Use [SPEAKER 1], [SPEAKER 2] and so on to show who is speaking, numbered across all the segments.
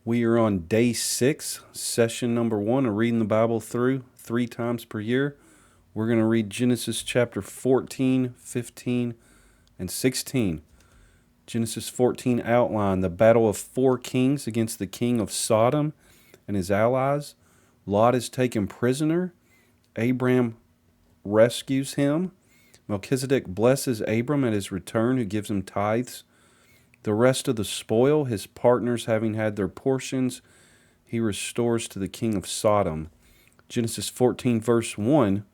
[SPEAKER 1] We are on day 6, session number 1 of reading the Bible through 3 times per year. We're going to read Genesis chapter 14, 15, and 16. Genesis 14 outline the battle of 4 kings against the king of Sodom and his allies. Lot is taken prisoner. Abram rescues him. Melchizedek blesses Abram at his return, who gives him tithes. The rest of the spoil, his partners having had their portions, he restores to the king of Sodom. Genesis 14, verse 1,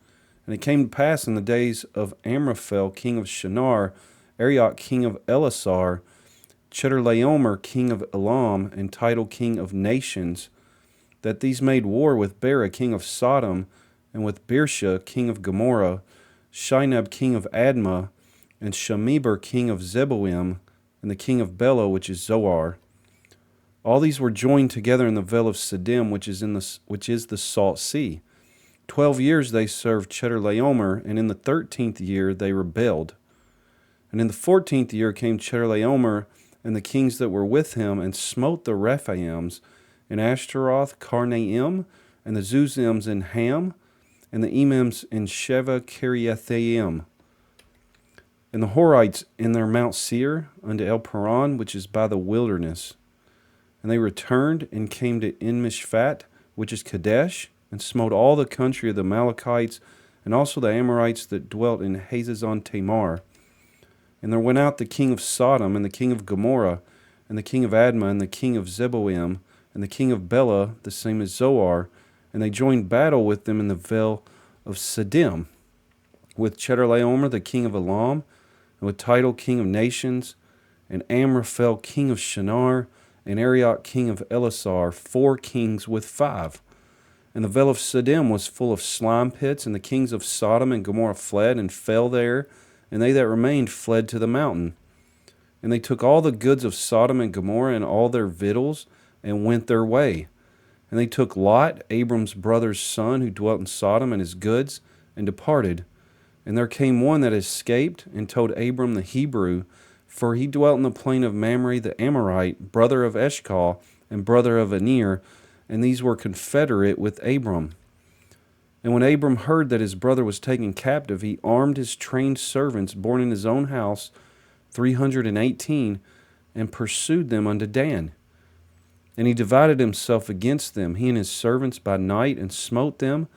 [SPEAKER 1] And it came to pass in the days of Amraphel, king of Shinar, Arioch, king of Elasar, Chedorlaomer, king of Elam, and Tidal, king of nations, that these made war with Bera, king of Sodom, and with Birsha, king of Gomorrah, Shinab, king of Admah, and Shemeber, king of Zeboim, and the king of Bela, which is Zoar. All these were joined together in the vale of Siddim, which is the Salt Sea. 12 years they served Chedorlaomer, and in the 13th year they rebelled. And in the 14th year came Chedorlaomer and the kings that were with him, and smote the Rephaims in Ashtaroth, Karnaim, and the Zuzims in Ham, and the Emims in Sheva Kiriathaim, and the Horites in their Mount Seir, unto El Paran, which is by the wilderness. And they returned and came to En-Mishpat, which is Kadesh, and smote all the country of the Amalekites, and also the Amorites that dwelt in Hazazon Tamar. And there went out the king of Sodom, and the king of Gomorrah, and the king of Admah, and the king of Zeboim, and the king of Bela, the same as Zoar, and they joined battle with them in the vale of Siddim, with Chedorlaomer, the king of Elam, and with Tidal, king of nations, and Amraphel, king of Shinar, and Arioch, king of Elasar, 4 kings with 5. And the vale of Siddim was full of slime pits, and the kings of Sodom and Gomorrah fled and fell there, and they that remained fled to the mountain. And they took all the goods of Sodom and Gomorrah and all their victuals, and went their way. And they took Lot, Abram's brother's son, who dwelt in Sodom, and his goods, and departed. And there came one that escaped, and told Abram the Hebrew, for he dwelt in the plain of Mamre the Amorite, brother of Eshcol, and brother of Aner, and these were confederate with Abram. And when Abram heard that his brother was taken captive, he armed his trained servants, born in his own house, 318, and pursued them unto Dan. And he divided himself against them, he and his servants, by night, and smote them,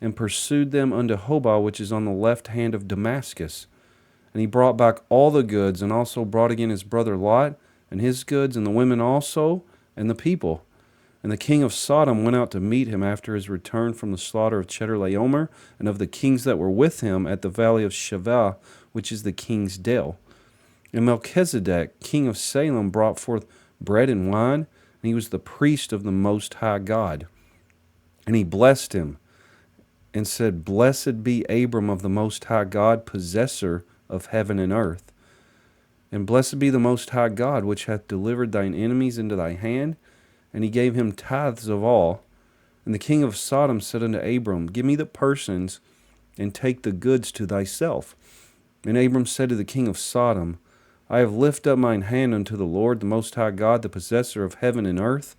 [SPEAKER 1] and pursued them unto Hobah, which is on the left hand of Damascus. And he brought back all the goods, and also brought again his brother Lot, and his goods, and the women also, and the people. And the king of Sodom went out to meet him after his return from the slaughter of Chedorlaomer, and of the kings that were with him at the valley of Sheva, which is the king's dell. And Melchizedek, king of Salem, brought forth bread and wine, and he was the priest of the Most High God. And he blessed him, and said, Blessed be Abram of the Most High God, possessor of heaven and earth. And blessed be the Most High God, which hath delivered thine enemies into thy hand. And he gave him tithes of all. And the king of Sodom said unto Abram, Give me the persons, and take the goods to thyself. And Abram said to the king of Sodom, I have lifted up mine hand unto the Lord, the Most High God, the possessor of heaven and earth,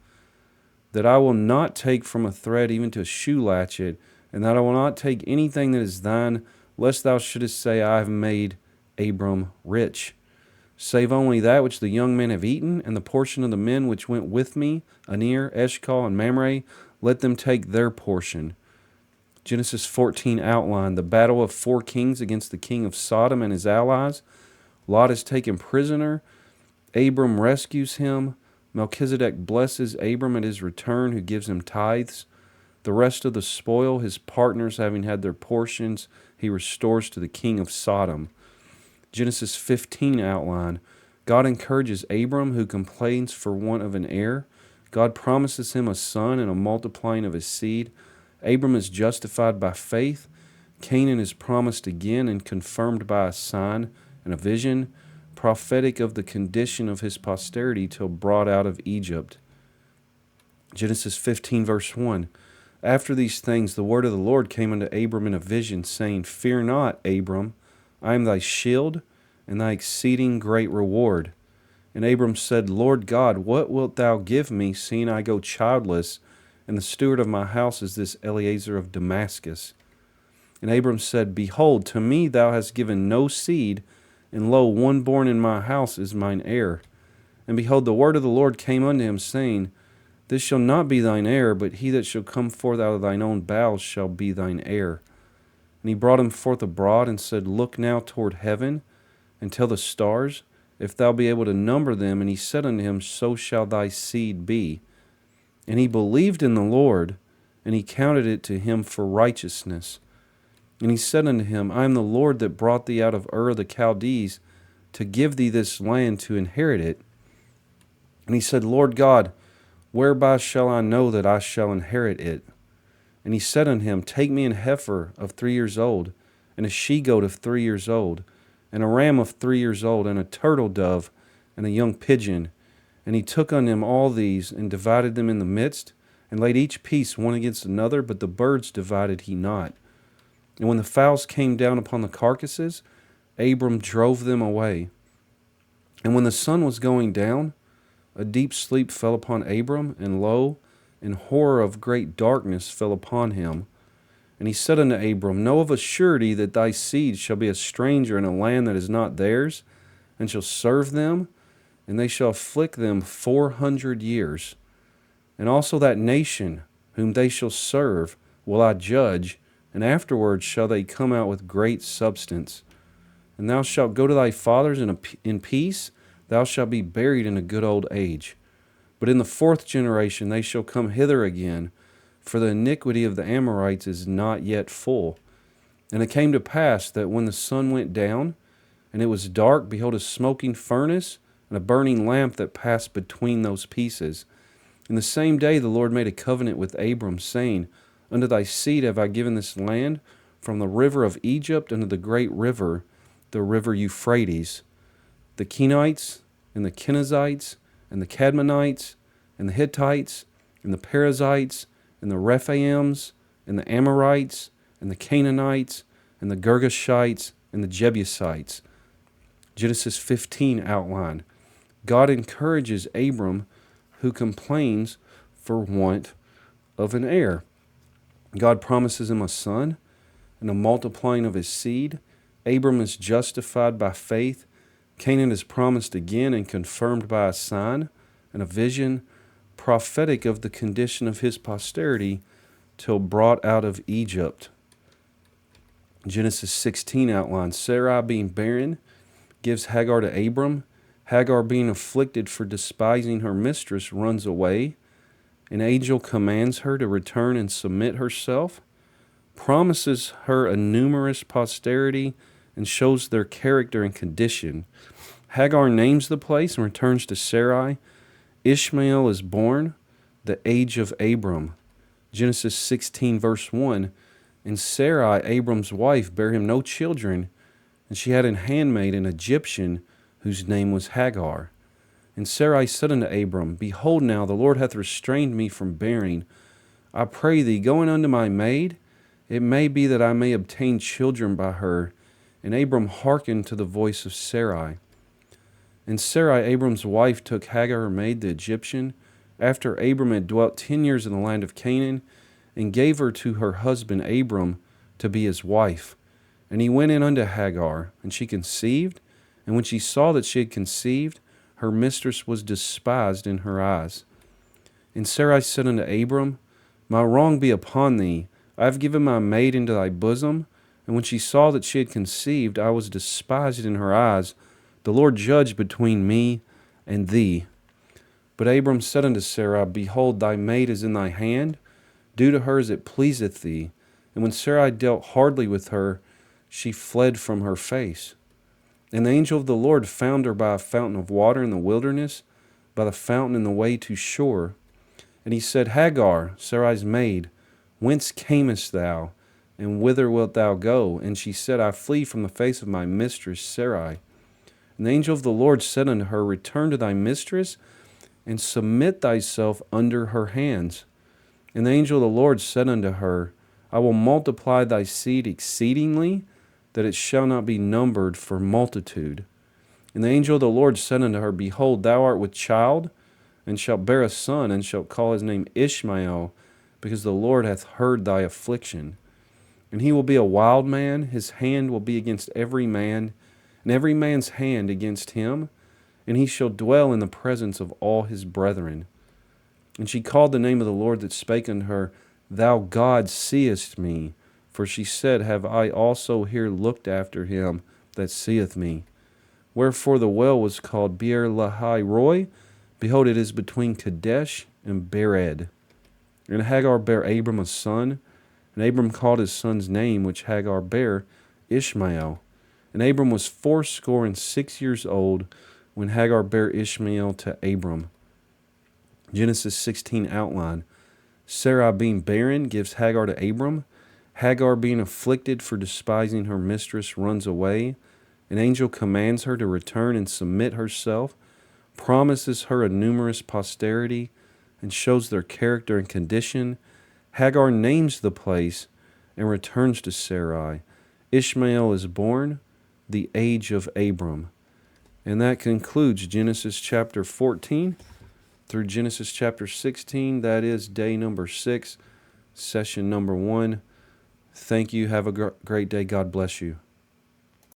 [SPEAKER 1] that I will not take from a thread even to a shoe latchet, and that I will not take anything that is thine, lest thou shouldest say, I have made Abram rich. Save only that which the young men have eaten, and the portion of the men which went with me, Aner, Eshcol, and Mamre, let them take their portion. Genesis 14 outline the battle of 4 kings against the king of Sodom and his allies. Lot is taken prisoner. Abram rescues him. Melchizedek blesses Abram at his return, who gives him tithes. The rest of the spoil, his partners having had their portions, he restores to the king of Sodom. Genesis 15 outline. God encourages Abram, who complains for want of an heir. God promises him a son and a multiplying of his seed. Abram is justified by faith. Canaan is promised again and confirmed by a sign and a vision, prophetic of the condition of his posterity till brought out of Egypt. Genesis 15 verse 1. After these things the word of the Lord came unto Abram in a vision, saying, Fear not, Abram, I am thy shield and thy exceeding great reward. And Abram said, Lord God, what wilt thou give me, seeing I go childless, and the steward of my house is this Eliezer of Damascus? And Abram said, Behold, to me thou hast given no seed, and lo, one born in my house is mine heir. And behold, the word of the Lord came unto him, saying, This shall not be thine heir, but he that shall come forth out of thine own bowels shall be thine heir. And he brought him forth abroad, and said, Look now toward heaven, and tell the stars, if thou be able to number them. And he said unto him, So shall thy seed be. And he believed in the Lord, and he counted it to him for righteousness. And he said unto him, I am the Lord that brought thee out of Ur of the Chaldees, to give thee this land to inherit it. And he said, Lord God, whereby shall I know that I shall inherit it? And he said unto him, Take me an heifer of 3 years old, and a she-goat of 3 years old, and a ram of 3 years old, and a turtle dove, and a young pigeon. And he took unto him all these, and divided them in the midst, and laid each piece one against another, but the birds divided he not. And when the fowls came down upon the carcasses, Abram drove them away. And when the sun was going down, a deep sleep fell upon Abram, and lo, an horror of great darkness fell upon him. And he said unto Abram, Know of a surety that thy seed shall be a stranger in a land that is not theirs, and shall serve them, and they shall afflict them 400 years. And also that nation whom they shall serve will I judge, and afterwards shall they come out with great substance. And thou shalt go to thy fathers in peace, thou shalt be buried in a good old age. But in the 4th generation they shall come hither again, for the iniquity of the Amorites is not yet full. And it came to pass that when the sun went down, and it was dark, behold, a smoking furnace, and a burning lamp that passed between those pieces. In the same day the Lord made a covenant with Abram, saying, Unto thy seed have I given this land, from the river of Egypt unto the great river, the river Euphrates. The Kenites, and the Kenizzites, and the Cadmonites, and the Hittites, and the Perizzites, and the Rephaims, and the Amorites, and the Canaanites, and the Girgashites, and the Jebusites. Genesis 15 outline. God encourages Abram, who complains for want of an heir. God promises him a son and a multiplying of his seed. Abram is justified by faith. Canaan is promised again and confirmed by a sign and a vision prophetic of the condition of his posterity till brought out of Egypt. Genesis 16 outlines Sarai being barren gives Hagar to Abram. Hagar, being afflicted for despising her mistress, runs away. An angel commands her to return and submit herself, promises her a numerous posterity, and shows their character and condition. Hagar names the place and returns to Sarai. Ishmael is born, the age of Abram. Genesis 16, verse 1, And Sarai, Abram's wife, bare him no children, and she had an handmaid, an Egyptian, whose name was Hagar. And Sarai said unto Abram, Behold now, the Lord hath restrained me from bearing. I pray thee, go in unto my maid. It may be that I may obtain children by her. And Abram hearkened to the voice of Sarai. And Sarai, Abram's wife, took Hagar her maid, the Egyptian, after Abram had dwelt 10 years in the land of Canaan, and gave her to her husband Abram to be his wife. And he went in unto Hagar, and she conceived. And when she saw that she had conceived, her mistress was despised in her eyes. And Sarai said unto Abram, My wrong be upon thee. I have given my maid into thy bosom. And when she saw that she had conceived, I was despised in her eyes. The Lord judge between me and thee. But Abram said unto Sarai, Behold, thy maid is in thy hand. Do to her as it pleaseth thee. And when Sarai dealt hardly with her, she fled from her face. And the angel of the Lord found her by a fountain of water in the wilderness, by the fountain in the way to shore. And he said, Hagar, Sarai's maid, whence camest thou, and whither wilt thou go? And she said, I flee from the face of my mistress Sarai. And the angel of the Lord said unto her, Return to thy mistress, and submit thyself under her hands. And the angel of the Lord said unto her, I will multiply thy seed exceedingly, that it shall not be numbered for multitude. And the angel of the Lord said unto her, Behold, thou art with child, and shalt bear a son, and shalt call his name Ishmael, because the Lord hath heard thy affliction. And he will be a wild man, his hand will be against every man, and every man's hand against him, and he shall dwell in the presence of all his brethren. And she called the name of the Lord that spake unto her, Thou God seest me. For she said, Have I also here looked after him that seeth me? Wherefore the well was called Beer Lahai Roi. Behold, it is between Kadesh and Bered. And Hagar bare Abram a son, and Abram called his son's name, which Hagar bare, Ishmael. And Abram was 86 old when Hagar bare Ishmael to Abram. Genesis 16 outline. Sarai being barren gives Hagar to Abram. Hagar being afflicted for despising her mistress runs away. An angel commands her to return and submit herself, promises her a numerous posterity, and shows their character and condition. Hagar names the place and returns to Sarai. Ishmael is born, the age of Abram. And that concludes Genesis chapter 14 through Genesis chapter 16. That is day number 6, session number 1. Thank you. Have a great day. God bless you.